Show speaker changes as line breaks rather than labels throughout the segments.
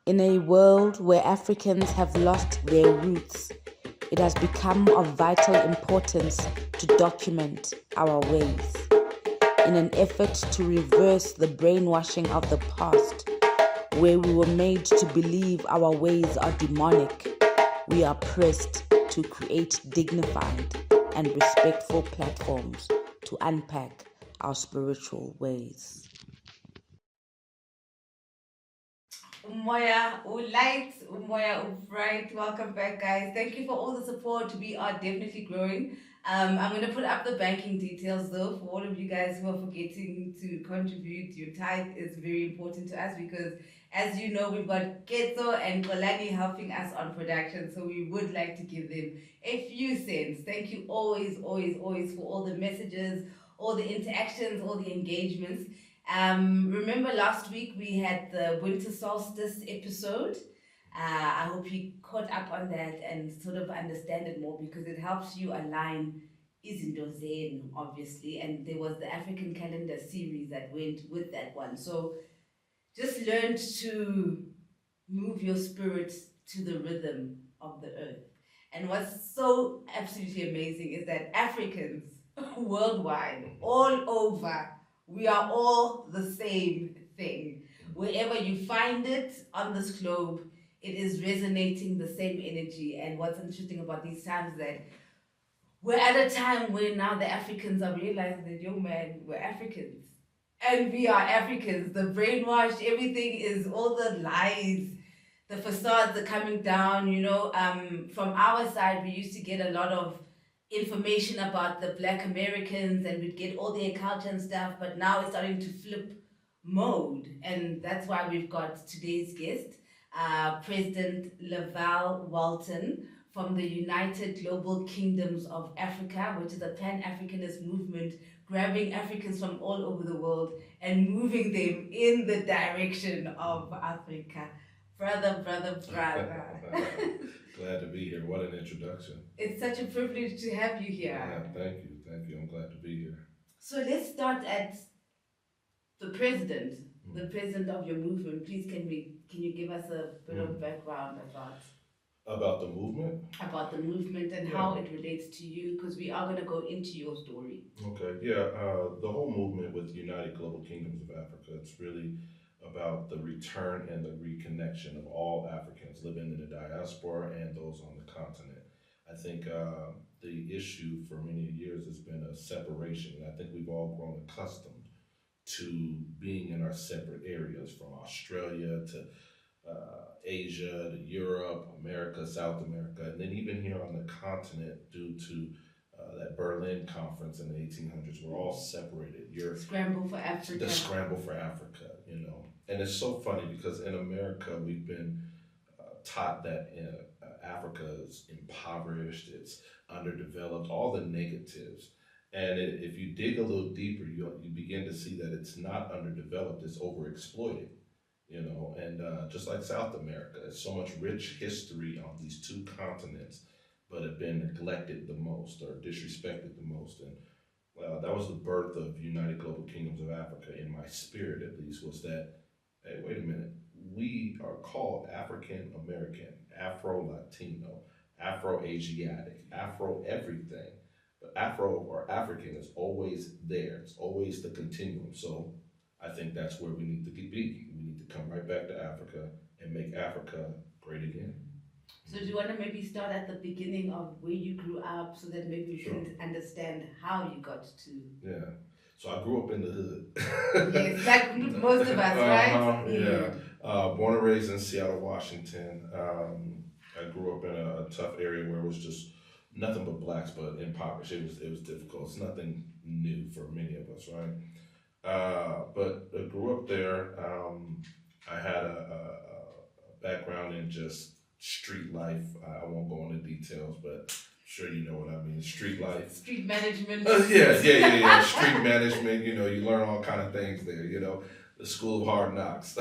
In a world where Africans have lost their roots, it has become of vital importance to document our ways. In an effort to reverse the brainwashing of the past, where we were made to believe our ways are demonic, we are pressed to create dignified and respectful platforms to unpack our spiritual ways.
Moya, light, Moya, bright. Welcome back, guys. Thank you for all the support. We are definitely growing. I'm going to put up the banking details though for all of you guys who are forgetting to contribute. Your tithe is very important to us because, as you know, we've got Ketso and Kolani helping us on production. So we would like to give them a few cents. Thank you always, always, always for all the messages, all the interactions, all the engagements. Remember last week we had the winter solstice episode. I hope you caught up on that and sort of understand it more because it helps you align izinto zenu, obviously. And there was the African calendar series that went with that one. So just learn to move your spirit to the rhythm of the earth. And what's so absolutely amazing is that Africans worldwide, all over, we are all the same thing. Wherever you find it on this globe, it is resonating the same energy. And what's interesting about these times is that we're at a time where now the Africans are realizing that, yo, man, we're Africans. And we are Africans. The brainwashed, everything is all the lies, the facades are coming down. From our side, we used to get a lot of information about the Black Americans and we'd get all their culture and stuff, but now it's starting to flip mode. And that's why we've got today's guest, President Lavell Walton from the United Global Kingdoms of Africa, which is a Pan-Africanist movement grabbing Africans from all over the world and moving them in the direction of Africa. Brother.
Glad to be here. What an introduction.
It's such a privilege to have you here.
Yeah, thank you. Thank you. I'm glad to be here.
So let's start at the president, the president of your movement. Please, can you give us a bit of background
About the movement?
About the movement and how it relates to you, because we are going to go into your story.
Okay, yeah. The whole movement with United Global Kingdoms of Africa, it's really about the return and the reconnection of all Africans living in the diaspora and those on the continent. I think the issue for many years has been a separation, and I think we've all grown accustomed to being in our separate areas, from Australia to Asia to Europe, America, South America, and then even here on the continent, due to that Berlin conference in the 1800s, we're all separated.
Scramble for Africa.
The scramble for Africa, you know. And it's so funny because in America, we've been taught that Africa is impoverished, it's underdeveloped, all the negatives. And if you dig a little deeper, you begin to see that it's not underdeveloped, it's overexploited. You know, and just like South America, there's so much rich history on these two continents, but have been neglected the most or disrespected the most. And that was the birth of United Global Kingdoms of Africa, in my spirit at least, was that, hey, wait a minute, we are called African American, Afro Latino, Afro Asiatic, Afro everything. But Afro or African is always there, it's always the continuum. So I think that's where we need to be. We need to come right back to Africa and make Africa great again.
So do you want to maybe start at the beginning of where you grew up so that maybe we can understand how you got to...
Yeah. So I grew up in the hood.
Yes, like most of us, right?
Yeah. Born and raised in Seattle, Washington. I grew up in a tough area where it was just nothing but blacks, but impoverished. It was difficult. It's nothing new for many of us, right? But I grew up there. I had a background in just street life. I won't go into details, but I'm sure you know what I mean. Street life.
Street management.
Yeah. Street management, you learn all kind of things there, the school of hard knocks.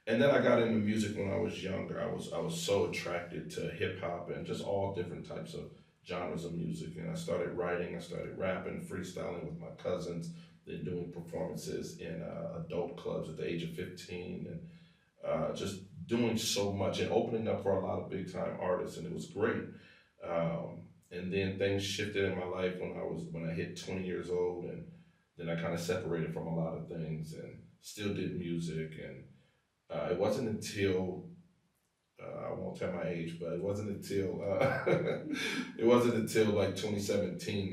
And then I got into music when I was younger. I was so attracted to hip hop and just all different types of genres of music. And I started writing, I started rapping, freestyling with my cousins, then doing performances in adult clubs at the age of 15, and just doing so much and opening up for a lot of big time artists, and it was great. And then things shifted in my life when I hit 20 years old, and then I kind of separated from a lot of things and still did music. And it wasn't until I won't tell my age, but it wasn't until it wasn't until like 2017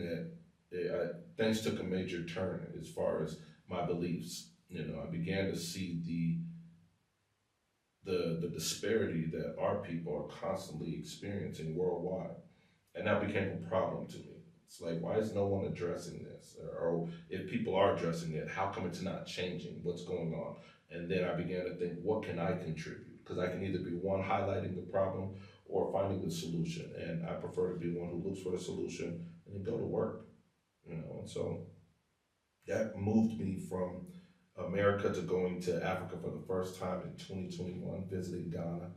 that things took a major turn as far as my beliefs. I began to see the disparity that our people are constantly experiencing worldwide, and that became a problem to me. It's like, why is no one addressing this? Or if people are addressing it, how come it's not changing? What's going on? And then I began to think, what can I contribute? Because I can either be one highlighting the problem or finding the solution, and I prefer to be one who looks for the solution and then go to work. And so that moved me from America to going to Africa for the first time in 2021, visiting Ghana.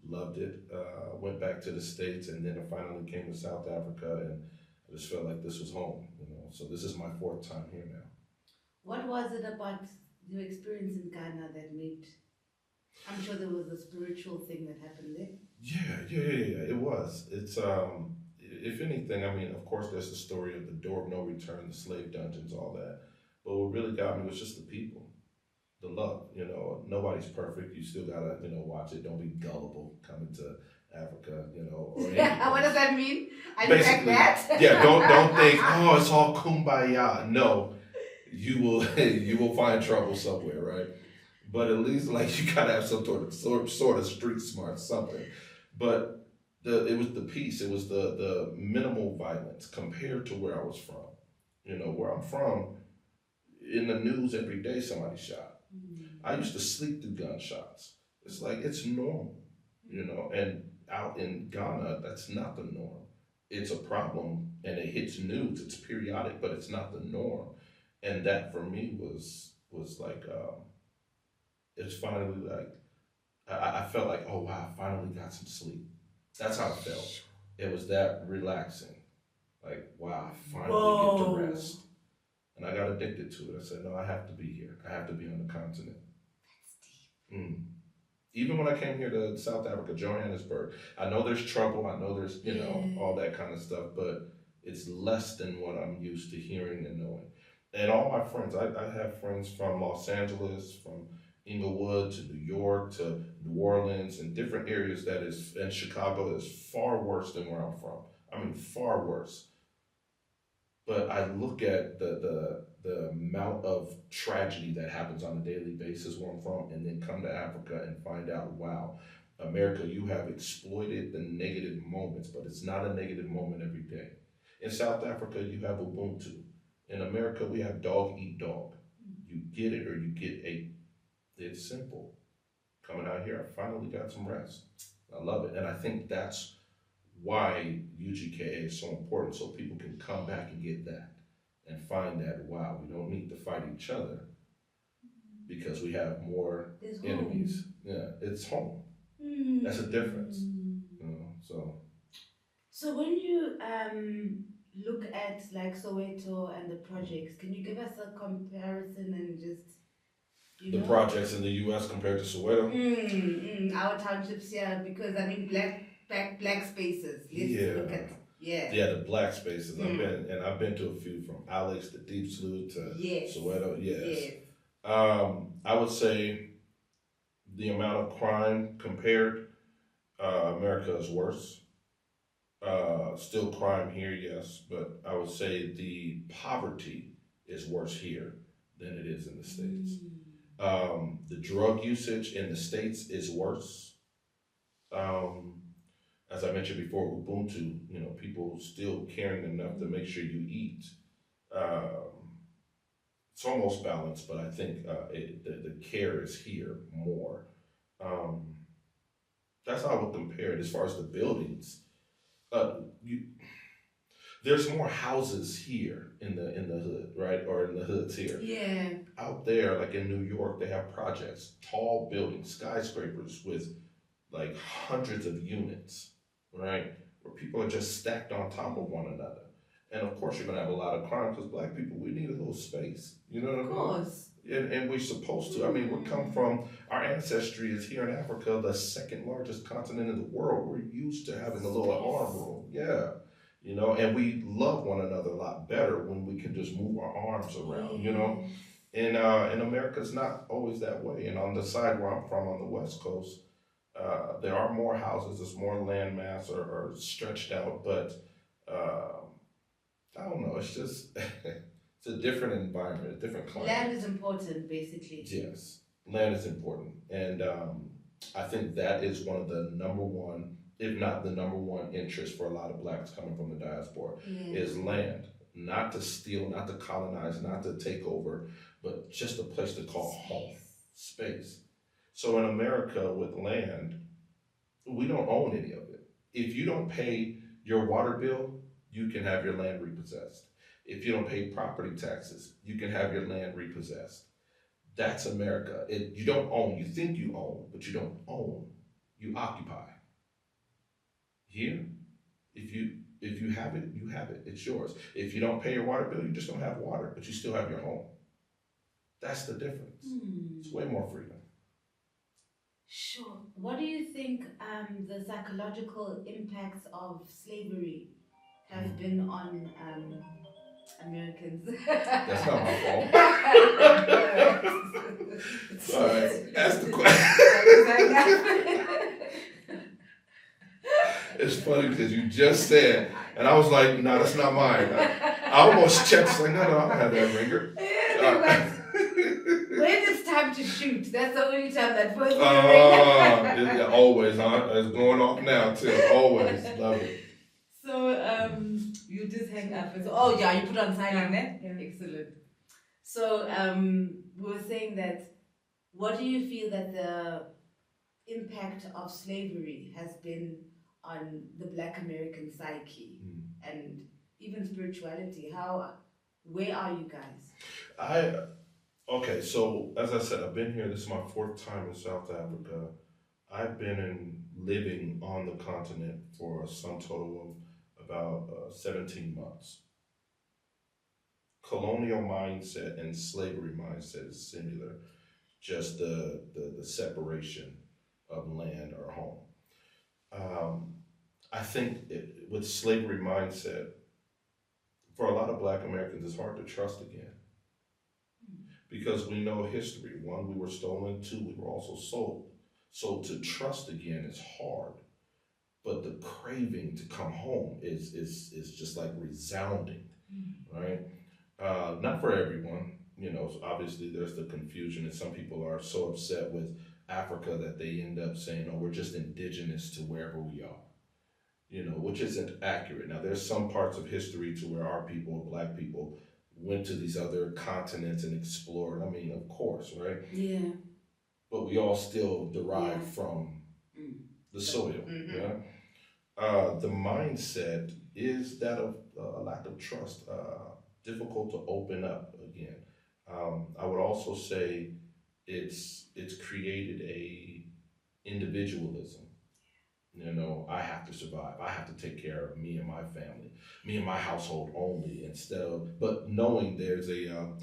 Loved it. Went back to the States, and then I finally came to South Africa, and I just felt like this was home. So this is my fourth time here now.
What was it about your experience in Ghana that made? I'm sure there was a spiritual thing that happened there.
Yeah. It was. It's if anything, I mean, of course, there's the story of the door of no return, the slave dungeons, all that. But what really got me was just the people, the love. Nobody's perfect. You still gotta, watch it. Don't be gullible coming to Africa, or
Yeah, what does that mean?
Basically,
that?
yeah. Don't think, oh, it's all kumbaya. No, you will you will find trouble somewhere, right? But at least like you gotta have some sort of street smart, something. But it was the peace. It was the minimal violence compared to where I was from. Where I'm from, in the news every day somebody shot. I used to sleep through gunshots. It's like it's normal. And out in Ghana, that's not the norm. It's a problem, and it hits news. It's periodic, but it's not the norm. And that for me was like it's finally like I felt like, oh wow, I finally got some sleep. That's how it felt. It was that relaxing. Like, wow, I finally get to rest. And I got addicted to it. I said, no, I have to be here. I have to be on the continent. Mm. Even when I came here to South Africa, Johannesburg, I know there's trouble. I know there's, all that kind of stuff, but it's less than what I'm used to hearing and knowing. And all my friends, I have friends from Los Angeles, from Inglewood to New York to New Orleans and different areas and Chicago is far worse than where I'm from. I mean, far worse. But I look at the amount of tragedy that happens on a daily basis where I'm from, and then come to Africa and find out, wow, America, you have exploited the negative moments, but it's not a negative moment every day. In South Africa, you have Ubuntu. In America, we have dog eat dog. You get it or you get ate. It's simple. Coming out here, I finally got some rest. I love it. And I think that's why UGKA is so important, so people can come back and get that and find that, wow, we don't need to fight each other because we have more enemies. Yeah, it's home. That's a difference.
So when you look at like Soweto and the projects, can you give us a comparison and just
the projects in the U.S. compared to Soweto?
Our townships here, because I mean black spaces. Let's look at
the black spaces. I've been to a few, from Alex to Deep Slough to Soweto. Yes. I would say the amount of crime compared, America is worse. Still crime here, yes, but I would say the poverty is worse here than it is in the States. The drug usage in the States is worse. As I mentioned before, Ubuntu, people still caring enough to make sure you eat. It's almost balanced, but I think the care is here more. That's how I would compare it as far as the buildings. There's more houses here in the hood, right? Or in the hoods here.
Yeah.
Out there, like in New York, they have projects, tall buildings, skyscrapers with like hundreds of units, right? Where people are just stacked on top of one another. And of course, you're gonna have a lot of crime because black people, we need a little space. You know what I mean?
Of course.
and we're supposed to. I mean, we come from, our ancestry is here in Africa, the second largest continent in the world. We're used to having a little arm room. Yeah. And we love one another a lot better when we can just move our arms around, And America, it's not always that way. And on the side where I'm from, on the West Coast, there are more houses, there's more land mass or stretched out, but uh, I don't know. It's just it's a different environment, a different climate.
Land is important, basically.
Yes, land is important, and I think that is one of the number one, if not the number one, interest for a lot of blacks coming from the diaspora is land. Not to steal, not to colonize, not to take over, but just a place to call home, space. So in America with land, we don't own any of it. If you don't pay your water bill, you can have your land repossessed. If you don't pay property taxes, you can have your land repossessed. That's America. You don't own. You think you own, but you don't own. You occupy. Here, if you have it, you have it. It's yours. If you don't pay your water bill, you just don't have water, but you still have your home. That's the difference. It's way more freedom.
Sure. What do you think the psychological impacts of slavery have been on Americans?
That's not my fault. All right, ask the question. It's funny because you just said, and I was like, no, that's not mine. I almost checked, like, no, I don't have that ringer.
When it's time to shoot, that's the only time that voice will ring.
Always, huh? It's going off now too. Always, love it.
So you just hang up. Oh yeah, you put on silent,
Yeah.
Excellent. So we were saying that. What do you feel that the impact of slavery has been on the Black American psyche and even spirituality? Where are you guys?
Okay, so as I said, I've been here. This is my fourth time in South Africa. I've been living on the continent for a sum total of about 17 months. Colonial mindset and slavery mindset is similar, just the separation of land or home. I think with slavery mindset, for a lot of Black Americans, it's hard to trust again. Because we know history. One, we were stolen. Two, we were also sold. So to trust again is hard. But the craving to come home is just like resounding, right? Not for everyone. So obviously there's the confusion, and some people are so upset with Africa that they end up saying, oh, we're just indigenous to wherever we are, which isn't accurate. Now, there's some parts of history to where our people, Black people, went to these other continents and explored. I mean, of course, right?
Yeah.
But we all still derive from the soil. Yeah. The mindset is that of a lack of trust, difficult to open up again. I would also say it's created a individualism. I have to survive. I have to take care of me and my family, me and my household only, but knowing there's a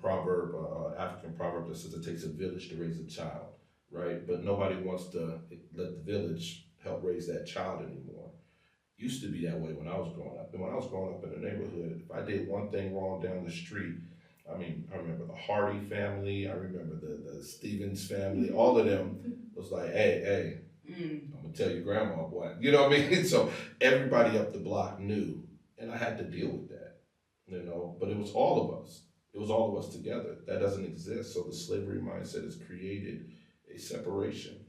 proverb, African proverb that says it takes a village to raise a child, right? But nobody wants to let the village help raise that child anymore. Used to be that way when I was growing up. And when I was growing up in the neighborhood, if I did one thing wrong down the street, I remember the Hardy family, I remember the Stevens family, all of them was like, hey, I'm gonna tell your grandma, boy. You know what I mean? So everybody up the block knew, and I had to deal with that, but it was all of us. It was all of us together. That doesn't exist. So the slavery mindset has created a separation.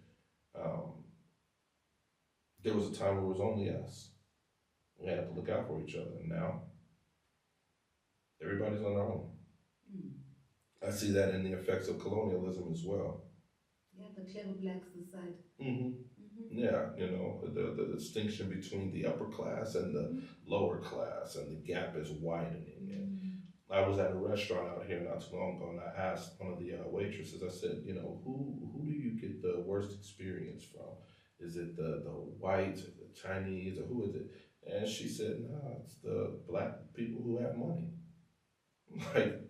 There was a time where it was only us. We had to look out for each other. And now, everybody's on their own. I see that in the effects of colonialism as well.
Yeah, the clever Blacks decide.
Yeah, the distinction between the upper class and the lower class, and the gap is widening. And I was at a restaurant out here not too long ago, and I asked one of the waitresses, I said, who do you get the worst experience from? Is it the whites, or the Chinese, or who is it? And she said, no, it's the Black people who have money. Like,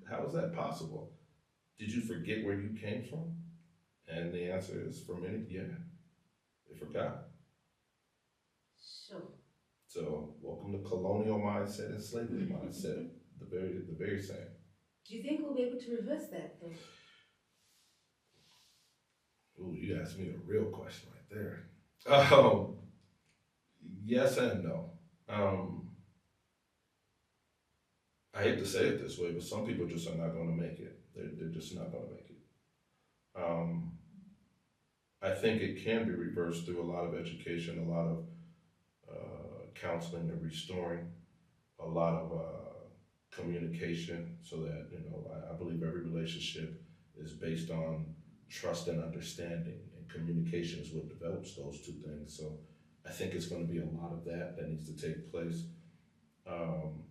how is that possible? Did you forget where you came from? And the answer is for many, yeah, they forgot.
Sure.
So welcome to colonial mindset and slavery mindset. The very same.
Do you think we'll be able to reverse that though?
Ooh, you asked me a real question right there. Um, yes and no. Um, I hate to say it this way, but some people just are not going to make it. They're just not going to make it. Um, I think it can be reversed through a lot of education, a lot of counseling and restoring, a lot of communication, so that I believe every relationship is based on trust and understanding, and communication is what develops those two things. So I think it's going to be a lot of that needs to take place. Um,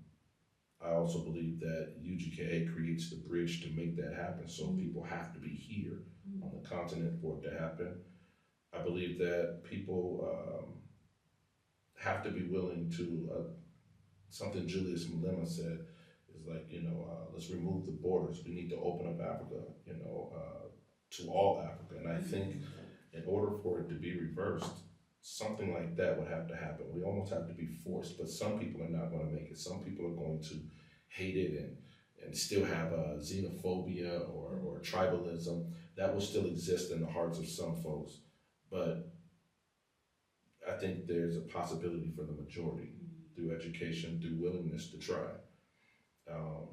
I also believe that UGKA creates the bridge to make that happen. So people have to be here on the continent for it to happen. I believe that people have to be willing to, something Julius Malema said is like, let's remove the borders. We need to open up Africa, to all Africa. And I think in order for it to be reversed, something like that would have to happen. We almost have to be forced, but some people are not going to make it. Some people are going to hate it and still have a xenophobia or tribalism that will still exist in the hearts of some folks. But I think there's a possibility for the majority through education, through willingness to try. Um,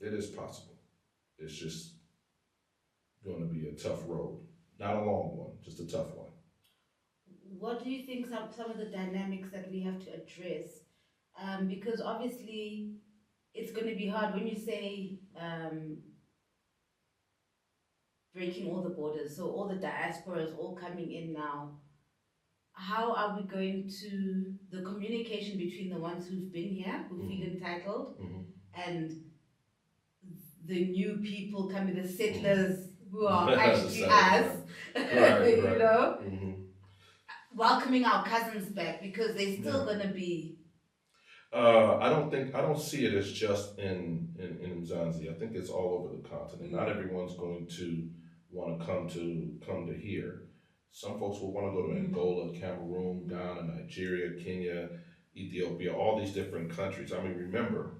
it is possible. It's just going to be a tough road. Not a long one, just a tough one.
What do you think some of the dynamics that we have to address? Because obviously it's going to be hard when you say breaking all the borders, so all the diasporas all coming in now. How are we going to the communication between the ones who've been here, who feel entitled, and the new people coming, the settlers who are actually us,
Right.
you know,
Mm-hmm.
welcoming our cousins back because they're still gonna be.
I don't see it as just in Mzansi. I think it's all over the continent. Not everyone's going to want to come to here. Some folks will want to go to Angola, Cameroon, Ghana, Nigeria, Kenya, Ethiopia, all these different countries. I mean, remember,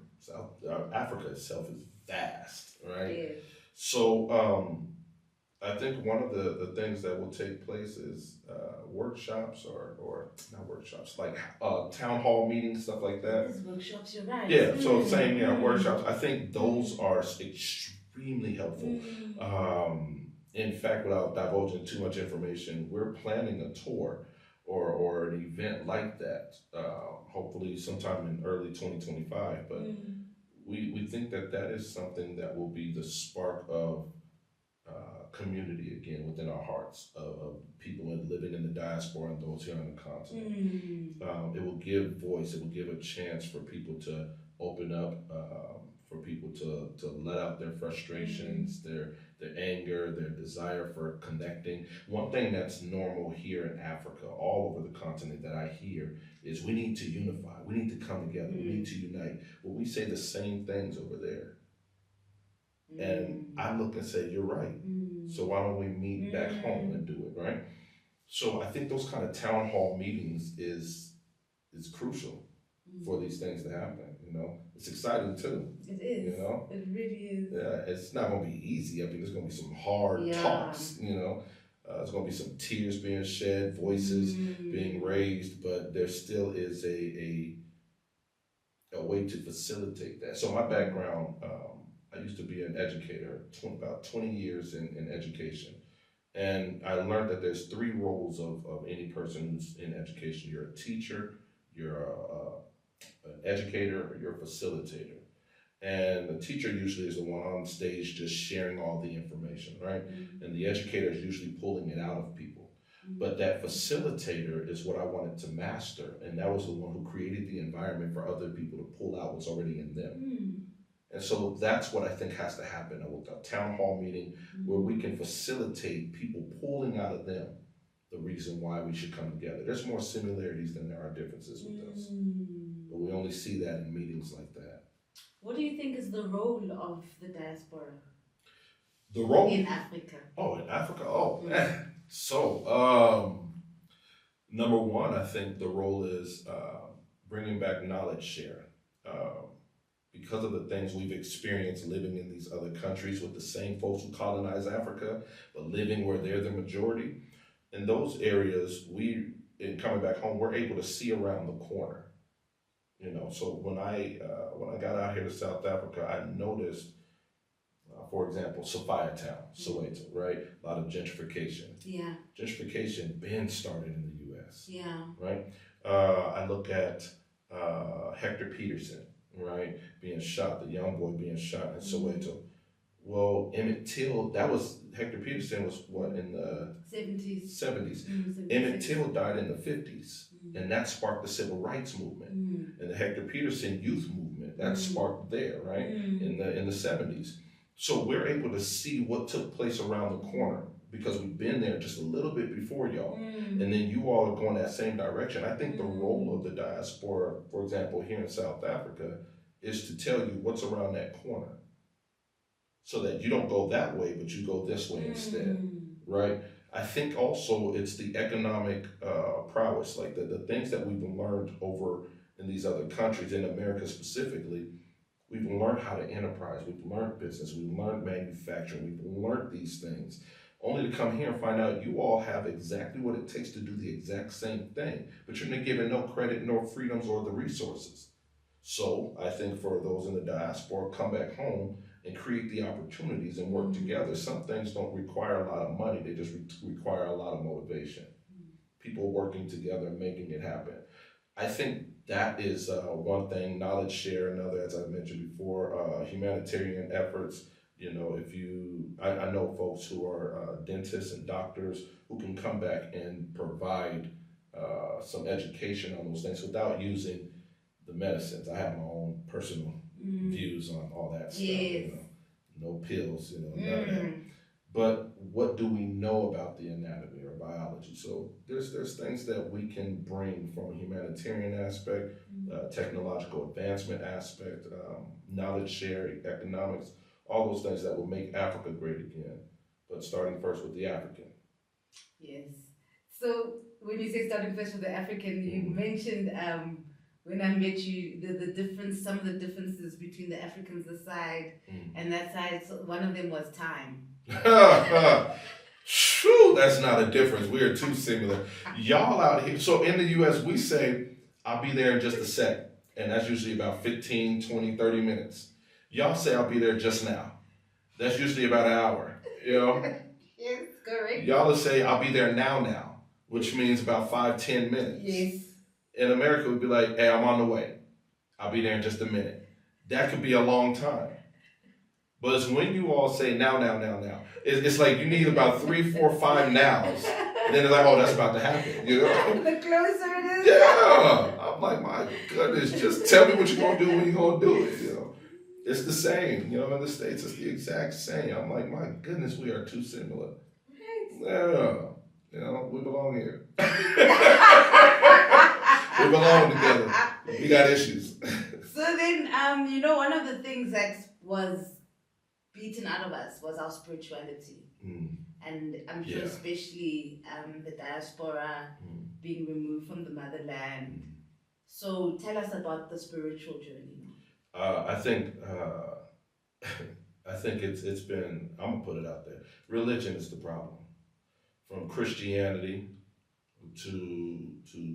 Africa itself is vast, right?
Yeah.
So I think one of the things that will take place is workshops or not workshops, like town hall meetings, stuff like that.
These workshops, you're right.
Yeah, so saying, workshops, I think those are extremely helpful. In fact, without divulging too much information, we're planning a tour or an event like that, hopefully sometime in early 2025. But we think that is something that will be the spark of community again within our hearts of people living in the diaspora and those here on the continent. It will give voice, it will give a chance for people to open up, for people to let out their frustrations, their anger, their desire for connecting. One thing that's normal here in Africa, all over the continent, that I hear is we need to unify, we need to come together, we need to unite. Well, we say the same things over there. And I look and say, you're right. So why don't we meet back home and do it, right? So I think those kind of town hall meetings is crucial for these things to happen. It's exciting too.
It is. It really is.
Yeah, it's not going to be easy. I mean, there's going to be some hard talks. There's going to be some tears being shed, voices being raised, but there still is a way to facilitate that. So my background. I used to be an educator, about 20 years in education. And I learned that there's three roles of any person who's in education. You're a teacher, you're an educator, or you're a facilitator. And the teacher usually is the one on stage just sharing all the information, right? And the educator is usually pulling it out of people. But that facilitator is what I wanted to master. And that was the one who created the environment for other people to pull out what's already in them. And so that's what I think has to happen with a town hall meeting where we can facilitate people pulling out of them the reason why we should come together. There's more similarities than there are differences with us. But we only see that in meetings like that.
What do you think is the role of the diaspora?
The role
in Africa?
in Africa. Oh
Mm.
man. So number one, I think the role is bringing back knowledge share. Um, because of the things we've experienced living in these other countries with the same folks who colonize Africa, but living where they're the majority, in those areas, in coming back home, we're able to see around the corner. So when I got out here to South Africa, I noticed, for example, Soweto, right? A lot of gentrification.
Yeah.
Gentrification been started in the U.S.
Yeah.
Right. I look at Hector Peterson, right, being shot, the young boy being shot in Soweto. Well, Emmett Till, Hector Peterson was what, in the 70s. Emmett Till died in the 50s, and that sparked the civil rights movement. And the Hector Peterson youth movement, that sparked there, right, in the 70s. So we're able to see what took place around the corner because we've been there just a little bit before y'all. And then you all are going that same direction. I think the role of the diaspora, for example, here in South Africa, is to tell you what's around that corner, so that you don't go that way, but you go this way instead, right? I think also it's the economic prowess, like the things that we've learned over in these other countries, in America specifically. We've learned how to enterprise, we've learned business, we've learned manufacturing, we've learned these things, only to come here and find out you all have exactly what it takes to do the exact same thing, but you're not given no credit, nor freedoms, or the resources. So I think for those in the diaspora, come back home and create the opportunities and work together. Some things don't require a lot of money, they just require a lot of motivation. People working together and making it happen. I think that is one thing. Knowledge share, another, as I mentioned before, humanitarian efforts. I know folks who are dentists and doctors who can come back and provide some education on those things without using the medicines. I have my own personal views on all that stuff.
Yes.
No pills, none of that. But what do we know about the anatomy or biology? So there's things that we can bring from a humanitarian aspect, technological advancement aspect, knowledge sharing, economics, all those things that will make Africa great again. But starting first with the African.
Yes. So when you say starting first with the African, you mentioned when I met you, the difference, some of the differences between the Africans this side and that side. So one of them was time.
Shoo, that's not a difference. We are too similar. Y'all out here. So in the U.S., we say, I'll be there in just a sec. And that's usually about 15, 20, 30 minutes. Y'all say, I'll be there just now. That's usually about an hour.
Yes, correct.
Y'all will say, I'll be there now, which means about 5, 10 minutes.
Yes.
In America, we'd be like, hey, I'm on the way. I'll be there in just a minute. That could be a long time. But it's when you all say now. It's like you need about 3, 4, 5 nows. And then they're like, oh, that's about to happen.
The closer it is.
Yeah. I'm like, my goodness, just tell me what you're going to do when you're going to do it. It's the same. In the States, it's the exact same. I'm like, my goodness, we are too similar. Right. Yeah. We belong here. We belong together. We got issues.
So then, one of the things that was beaten out of us was our spirituality. And I'm sure especially the diaspora being removed from the motherland. So tell us about the spiritual journey.
I think it's been, I'm going to put it out there. Religion is the problem. From Christianity to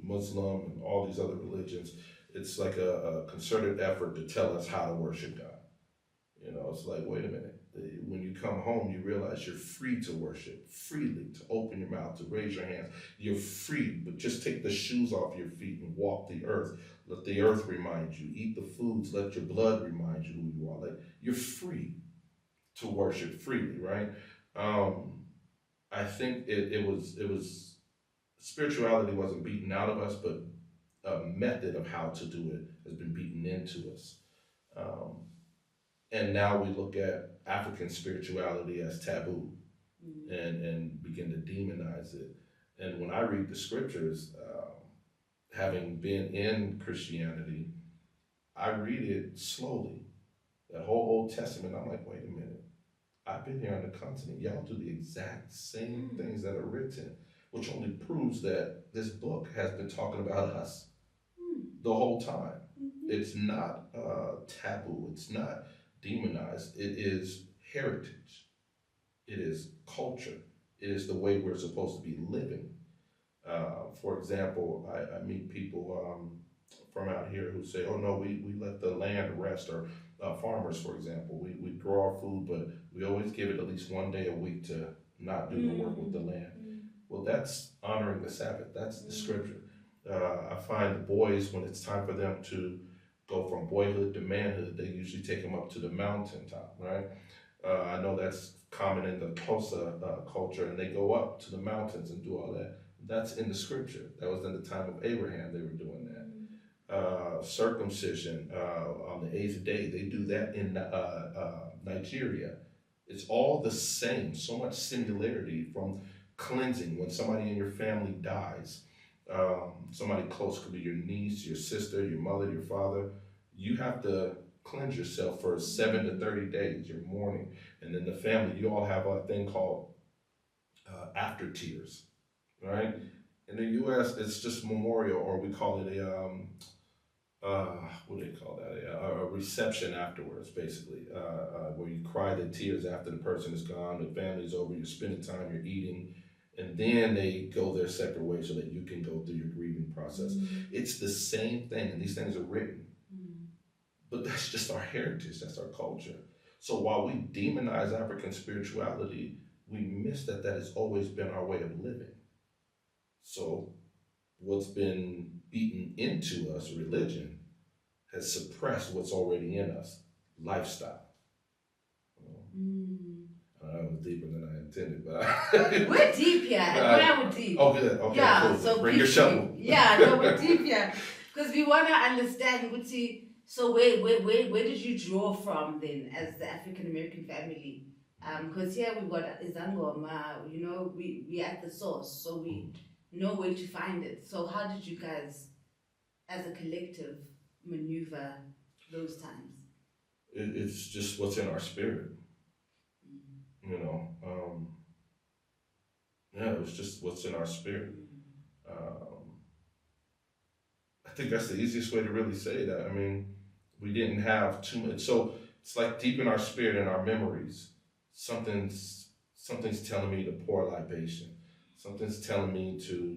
Muslim and all these other religions, it's like a concerted effort to tell us how to worship God. It's like, wait a minute. When you come home, you realize you're free to worship, freely, to open your mouth, to raise your hands. You're free, but just take the shoes off your feet and walk the earth. Let the earth remind you. Eat the foods. Let your blood remind you who you are. Like, you're free to worship freely, right? I think it was spirituality wasn't beaten out of us, but a method of how to do it has been beaten into us. And now we look at African spirituality as taboo and begin to demonize it. And when I read the scriptures, having been in Christianity, I read it slowly. That whole Old Testament, I'm like, wait a minute. I've been here on the continent. Y'all do the exact same
Mm.
things that are written, which only proves that this book has been talking about us
Mm.
the whole time.
Mhm.
It's not taboo. It's not demonized. It is heritage. It is culture. It is the way we're supposed to be living. For example, I meet people from out here who say, "Oh no, we let the land rest," or farmers, for example, we grow our food, but we always give it at least one day a week to not do the work with the
Mm.
land.
Mm.
Well, that's honoring the Sabbath. That's the
Mm.
scripture. I find the boys, when it's time for them to go from boyhood to manhood, they usually take them up to the mountaintop, right? I know that's common in the Xhosa culture, and they go up to the mountains and do all that. That's in the scripture. That was in the time of Abraham. They were doing that. Circumcision on the eighth day. They do that in Nigeria. It's all the same. So much similarity from cleansing. When somebody in your family dies, somebody close, could be your niece, your sister, your mother, your father. You have to cleanse yourself for 7 to 30 days. You're mourning, and then the family. You all have a thing called after tears, right? In the U.S., it's just memorial, or we call it a what do they call that? A reception afterwards, basically, where you cry the tears after the person is gone, the family's over, you're spending time, you're eating, and then they go their separate ways so that you can go through your grieving process.
Mm.
It's the same thing, and these things are written,
Mm.
but that's just our heritage, that's our culture. So while we demonize African spirituality, we miss that that has always been our way of living. So what's been beaten into us, religion, has suppressed what's already in us, lifestyle.
Mm.
That was deeper than I intended, but
We're deep here, and where we're deep.
oh, good. Okay,
Yeah,
cool.
so
Bring your shovel.
Yeah, no, we're deep here because we want to understand. Would see. So where did you draw from then as the African American family? Because here we got Izangoma. You know, we at the source, so we know where to find it. So how did you guys, as a collective, maneuver those times?
It's just what's in our spirit, you know. Yeah, it was just what's in our spirit. Um, I think that's the easiest way to really say that. I mean, we didn't have too much. So it's like deep in our spirit and our memories, something's telling me to pour libation. Something's telling me to,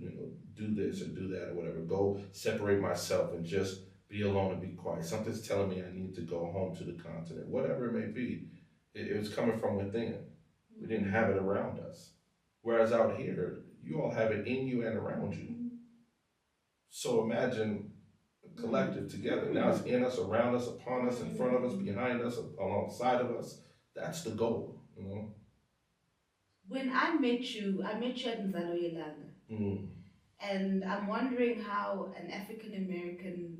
do this or do that or whatever. Go separate myself and just be alone and be quiet. Something's telling me I need to go home to the continent. Whatever it may be, it was coming from within. We didn't have it around us. Whereas out here, you all have it in you and around you. So imagine collective together. Now it's in us, around us, upon us, in front of us, behind us, alongside of us. That's the goal.
When I met you at Nzalo Yelanga, and I'm wondering how an African American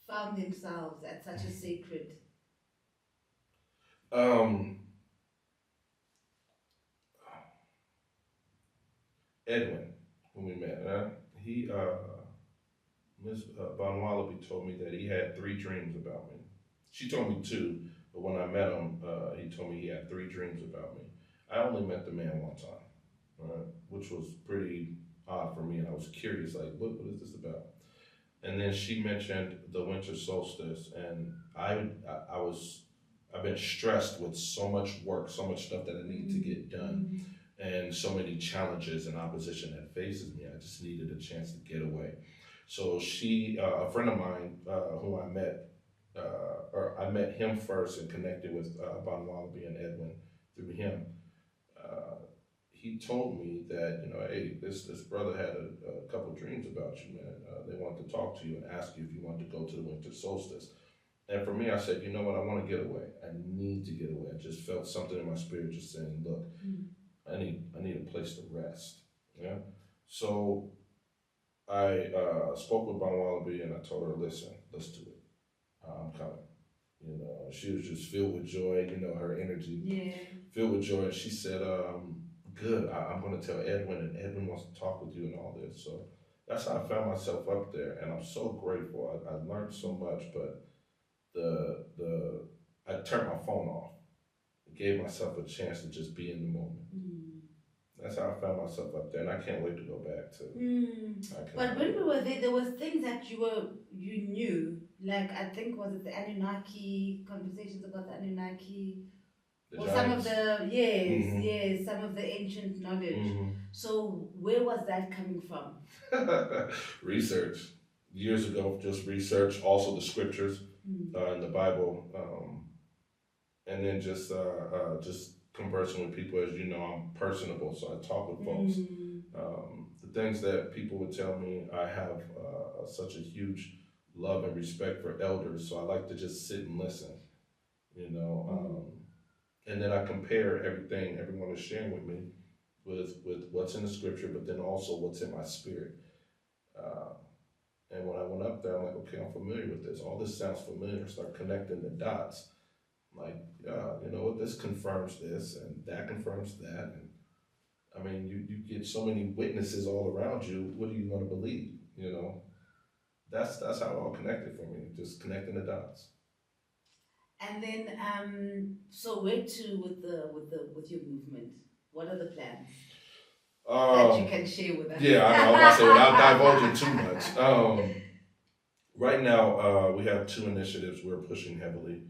found themselves at such a sacred.
Edwin, when we met, he Miss Von Wallaby told me that he had 3 dreams about me. She told me 2, but when I met him, he told me he had 3 dreams about me. I only met the man one time, which was pretty odd for me, and I was curious, like, what is this about? And then she mentioned the winter solstice, and I've been stressed with so much work, so much stuff that I need to get done, and so many challenges and opposition that faces me. I just needed a chance to get away. So a friend of mine, who I met, or I met him first and connected with Bon Wallaby and Edwin through him. Uh, he told me that, hey, this brother had a couple dreams about you, man. They want to talk to you and ask you if you want to go to the winter solstice. And for me, I said, you know what? I want to get away. I need to get away. I just felt something in my spirit just saying, look, I need a place to rest. Yeah. So I spoke with Bon Wallaby and I told her, listen, let's do it. I'm coming. She was just filled with joy, her energy, filled with joy. And she said, good, I'm going to tell Edwin, and Edwin wants to talk with you and all this. So that's how I found myself up there. And I'm so grateful. I learned so much, but I turned my phone off. gave myself a chance to just be in the moment. That's how I found myself up there, and I can't wait to go back to. I
But
cannot
when
wait.
we were there was things that you knew, like I think was it the Anunnaki conversations about the Anunnaki,
The
or some of
Giants.
the yes,
Mm-hmm.
yes, some of the ancient knowledge.
Mm-hmm.
So where was that coming from?
Research. Years ago, just research. Also, the scriptures in the Bible, and then just conversing with people. As you know, I'm personable, so I talk with folks. The things that people would tell me, I have such a huge love and respect for elders, so I like to just sit and listen. You know, and then I compare everything everyone is sharing with me with what's in the scripture, but then also what's in my spirit. Uh, and when I went up there, I'm like, okay, I'm familiar with this. All this sounds familiar. Start connecting the dots. Like, yeah, you know what? This confirms this, and that confirms that. And I mean, you get so many witnesses all around you. What are you going to believe? You know, that's how it all connected for me. Just connecting the dots.
And then so where to with your movement? What are the plans that you
Um,
can share with us?
yeah, I know. I'm about to say without divulging too much. Right now, we have two initiatives we're pushing heavily.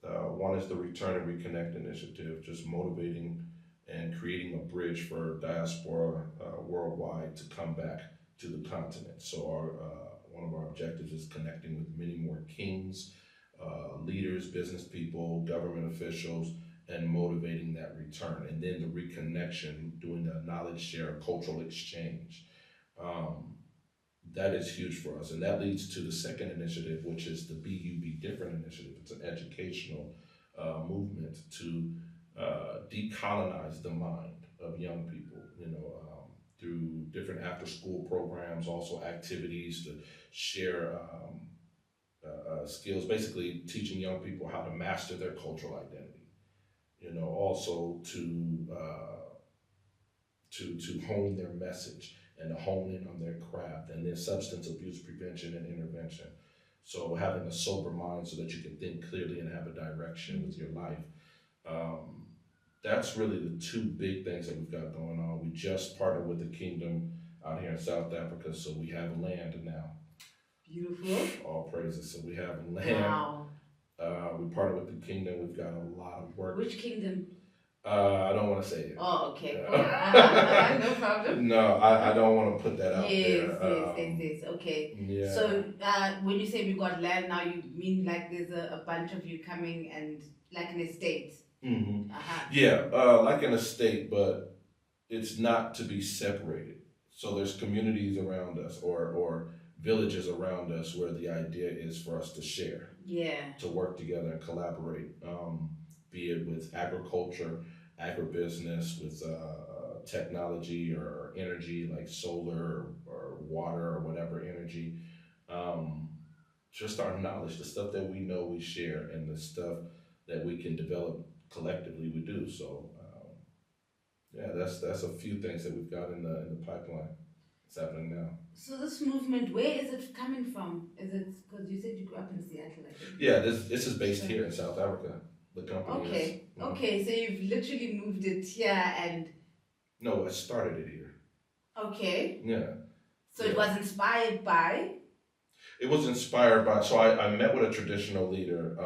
One is the Return and Reconnect initiative, just motivating and creating a bridge for diaspora worldwide to come back to the continent. So our one of our objectives is connecting with many more kings, leaders, business people, government officials, and motivating that return. And then the reconnection, doing a knowledge share, cultural exchange. Um, that is huge for us. And that leads to the second initiative, which is the Be Different initiative. It's an educational movement to decolonize the mind of young people, through different after school programs, also activities to share skills, basically teaching young people how to master their cultural identity, also to hone their message and to hone in on their craft and their substance abuse prevention and intervention. So having a sober mind so that you can think clearly and have a direction with your life. Um, that's really the two big things that we've got going on. We just partnered with the kingdom out here in South Africa, so we have land now.
Beautiful.
All praises. So we have land.
Wow.
We partnered with the kingdom. We've got a lot of work.
Which kingdom?
I don't want to say it.
Oh, okay. Cool. No problem.
No, I don't want to put that out
Yes,
there.
yes. Okay.
Yeah.
So when you say we got land now, you mean like there's a bunch of you coming and like an estate?
Mm-hmm.
Uh-huh.
Yeah, like an estate, but it's not to be separated. So there's communities around us or villages around us where the idea is for us to share.
Yeah.
To work together and collaborate, be it with agriculture, agribusiness, with technology or energy like solar or water or whatever energy. Just our knowledge, the stuff that we know we share, and the stuff that we can develop collectively we do. So yeah, that's a few things that we've got in the pipeline. It's happening now.
So this movement, where is it coming from? Is it because you said you grew up in Seattle? I think.
Yeah, this is based here in South Africa. The company.
Okay.
Is,
okay, so you've literally moved it here and.
No, I started it here.
Okay.
Yeah.
So it was inspired by.
It was inspired by. So I met with a traditional leader,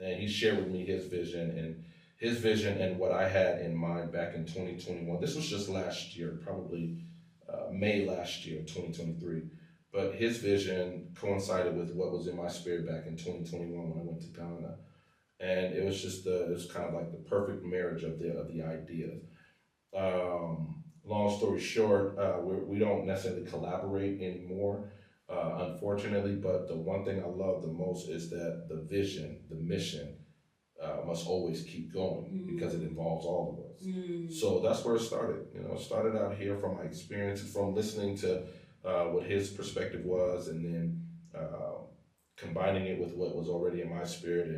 and he shared with me his vision and what I had in mind back in 2021. This was just last year, probably May last year, 2023. But his vision coincided with what was in my spirit back in 2021 when I went to Ghana, and it was just it was kind of like the perfect marriage of the ideas. Long story short, we don't necessarily collaborate anymore, unfortunately. But the one thing I love the most is that the vision, the mission, must always keep going because it involves all of us. So that's where it started. It started out here from my experiences, from listening to what his perspective was, and then combining it with what was already in my spirit,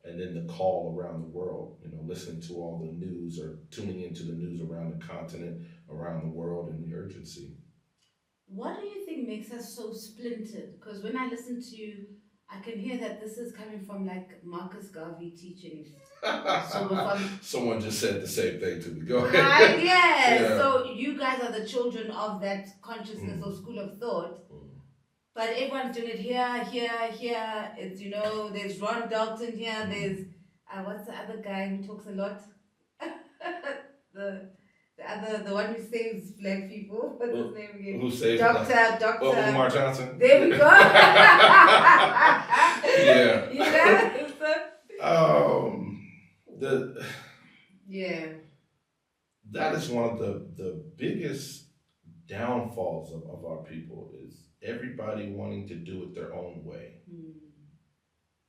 and then the call around the world. Listening to all the news or tuning into the news around the continent, around the world, and the urgency.
What do you think makes us so splintered? Because when I listen to I can hear that this is coming from like Marcus Garvey teachings. So from
Someone just said the same thing to me. Go ahead.
right, yeah.
Yeah.
So you guys are the children of that consciousness or school of thought. But everyone's doing it here, here, here. It's, you know, there's Ron Dalton here. There's what's the other guy who talks a lot? the the one who saves black people. What's his name again?
Who saves
Doctor.
Oh, Umar Johnson.
There we go.
Yeah.
You know? Yeah.
That is one of the biggest downfalls of our people is everybody wanting to do it their own way.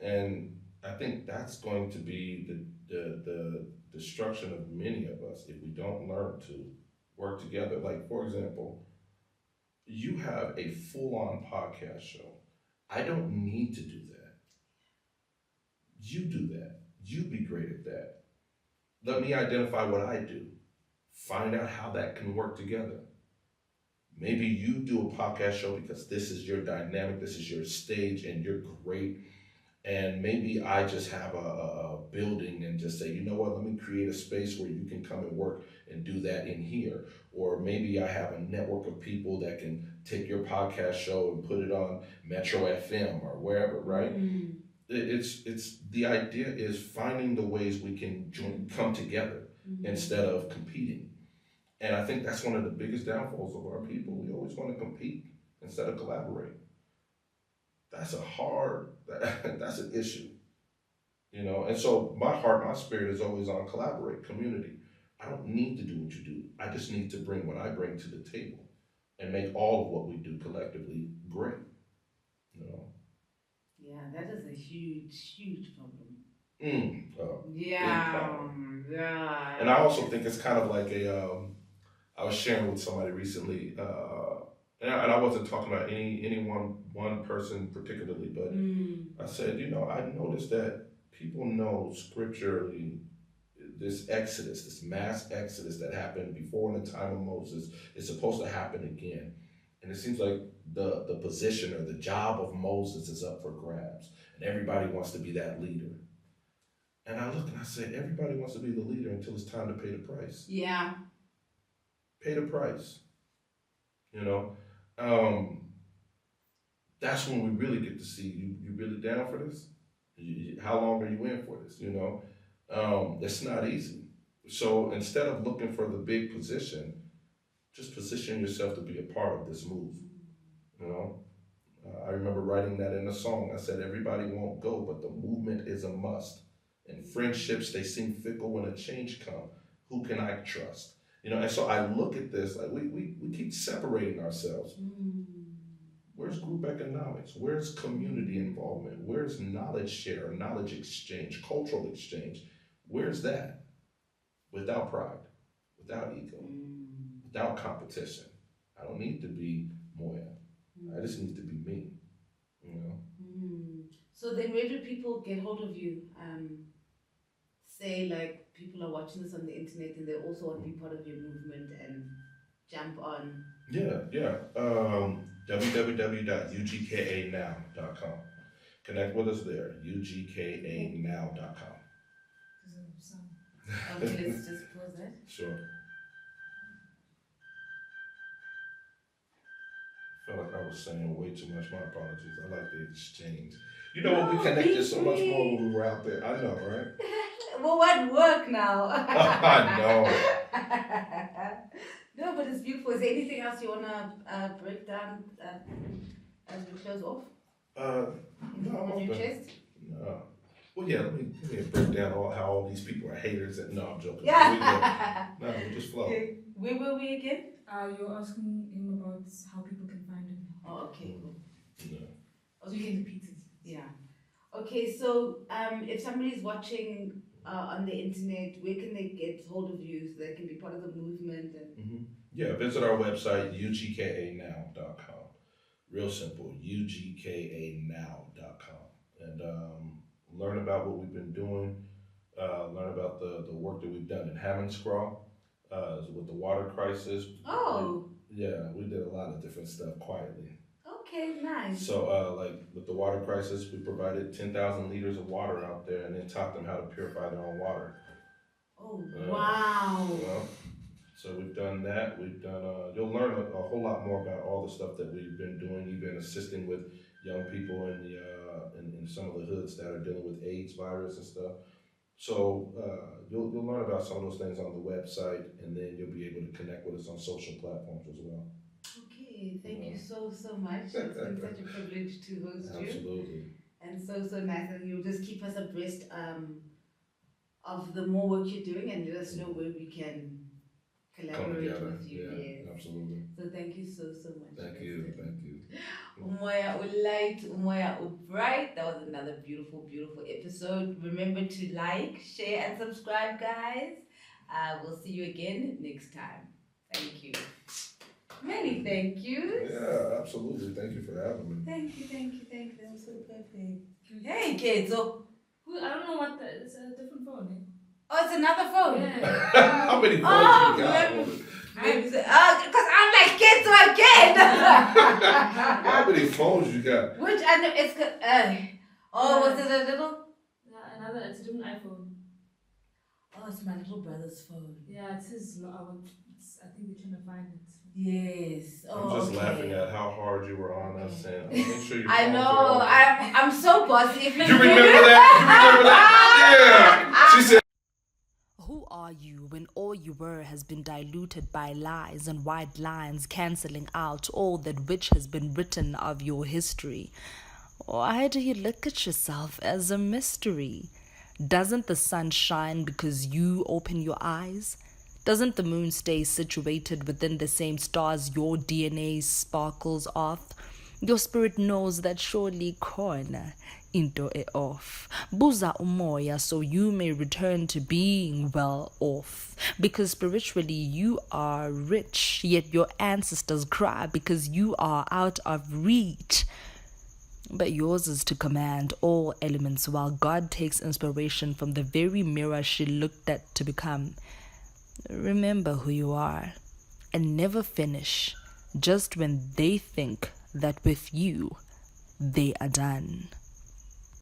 And I think that's going to be the destruction of many of us if we don't learn to work together. Like, for example, you have a full-on podcast show. I don't need to do that. You do that. You be great at that. Let me identify what I do. Find out how that can work together. Maybe you do a podcast show because this is your dynamic, this is your stage, and you're great. And maybe I just have a building and just say, you know what, let me create a space where you can come and work and do that in here. Or maybe I have a network of people that can take your podcast show and put it on Metro FM or wherever, right? It's the idea is finding the ways we can come together instead of competing. And I think that's one of the biggest downfalls of our people. We always want to compete instead of collaborate. That's that's an issue, you know? And so my spirit is always on collaborate, community. I don't need to do what you do. I just need to bring what I bring to the table and make all of what we do collectively great, you know?
Yeah, that is a huge problem.
Yeah.
Problem. Yeah.
And I also think it's kind of like I was sharing with somebody recently, and I wasn't talking about any one person particularly, but I said, you know, I noticed that people know scripturally this exodus, this mass exodus that happened before in the time of Moses is supposed to happen again. And it seems like the position or the job of Moses is up for grabs, and everybody wants to be that leader. And I look and I say, everybody wants to be the leader until it's time to pay the price.
Yeah.
Pay the price. You know? That's when we really get to see you really down for this? How long are you in for this? You know? It's not easy. So instead of looking for the big position, just position yourself to be a part of this move. You know? I remember writing that in a song. I said, everybody won't go, but the movement is a must. And friendships, they seem fickle when a change comes. Who can I trust? You know, and so I look at this, like we keep separating ourselves. Where's group economics? Where's community involvement? Where's knowledge share, knowledge exchange, cultural exchange? Where's that? Without pride, without ego, without competition. I don't need to be Moya. I just need to be me, you know?
So then where do people get hold of you? Say like people are watching this on the internet and they also want to be part of your movement and jump on.
Yeah. www.ugkanow.com. Connect with us there. ugkanow.com.
Okay, let's just pause that.
Sure. I felt like I was saying way too much. My apologies. I like the exchange. You know what? We connected so much more when we were out there. I know, right?
Well, what work now?
I know.
No, but it's beautiful. Is there anything else you want to break down as we close off?
No.
On your chest?
No. Well, yeah, let me break down how all these people are haters. No, I'm joking.
Yeah.
We just flow.
Okay. Where were we again?
You're asking him about how people can find him.
Oh, okay, cool.
Yeah.
So you can repeat it.
Yeah. Okay, so if somebody's watching on the internet, where can they get hold of you so they can be part of the movement? And
Yeah, visit our website, ugkanow.com. Real simple, ugkanow.com. And learn about what we've been doing, learn about the work that we've done in Hammondscraw with the water crisis.
Oh.
Yeah, we did a lot of different stuff quietly.
Okay, nice.
So, like with the water crisis, we provided 10,000 liters of water out there and then taught them how to purify their own water.
Oh,
Uh,
wow.
so we've done that. We've done. You'll learn a whole lot more about all the stuff that we've been doing. Even assisting with young people in the in some of the hoods that are dealing with AIDS virus and stuff. So you'll learn about some of those things on the website, and then you'll be able to connect with us on social platforms as well.
Okay, thank you so much. It's been such a privilege to host you.
Absolutely.
And so nice. And you'll just keep us abreast of the more work you're doing and let us know where we can collaborate with you.
Yeah,
Yes.
absolutely.
So thank you so much.
Thank you.
Umoya Ulight, Umoya Ubright. That was another beautiful episode. Remember to like, share, and subscribe, guys. We'll see you again next time. Thank you. Many thank yous.
Yeah, absolutely. Thank you for having me.
Thank you. That was so perfect. Hey, kids. So,
I don't know what that is. It's a different phone, eh?
oh, it's another phone.
Yeah.
How many phones you got?
Maybe because I'm like kids again.
How many phones you got?
Which I know it's good. Was it a little?
Yeah, another. It's a different iPhone.
Oh, it's my little brother's phone.
Yeah, it's his. I think we're trying to find it.
Yes.
I'm just laughing at how hard you were on us, and make sure you.
I know. I'm so bossy. If
you remember that? Yeah. She said.
Who are you when all you were has been diluted by lies and white lines cancelling out all that which has been written of your history? Why do you look at yourself as a mystery? Doesn't the sun shine because you open your eyes? Doesn't the moon stay situated within the same stars your DNA sparkles off? Your spirit knows that surely corner into it off. Buza umoya so you may return to being well off. Because spiritually you are rich, yet your ancestors cry because you are out of reach. But yours is to command all elements while God takes inspiration from the very mirror she looked at to become. Remember who you are and never finish just when they think that with you they are done.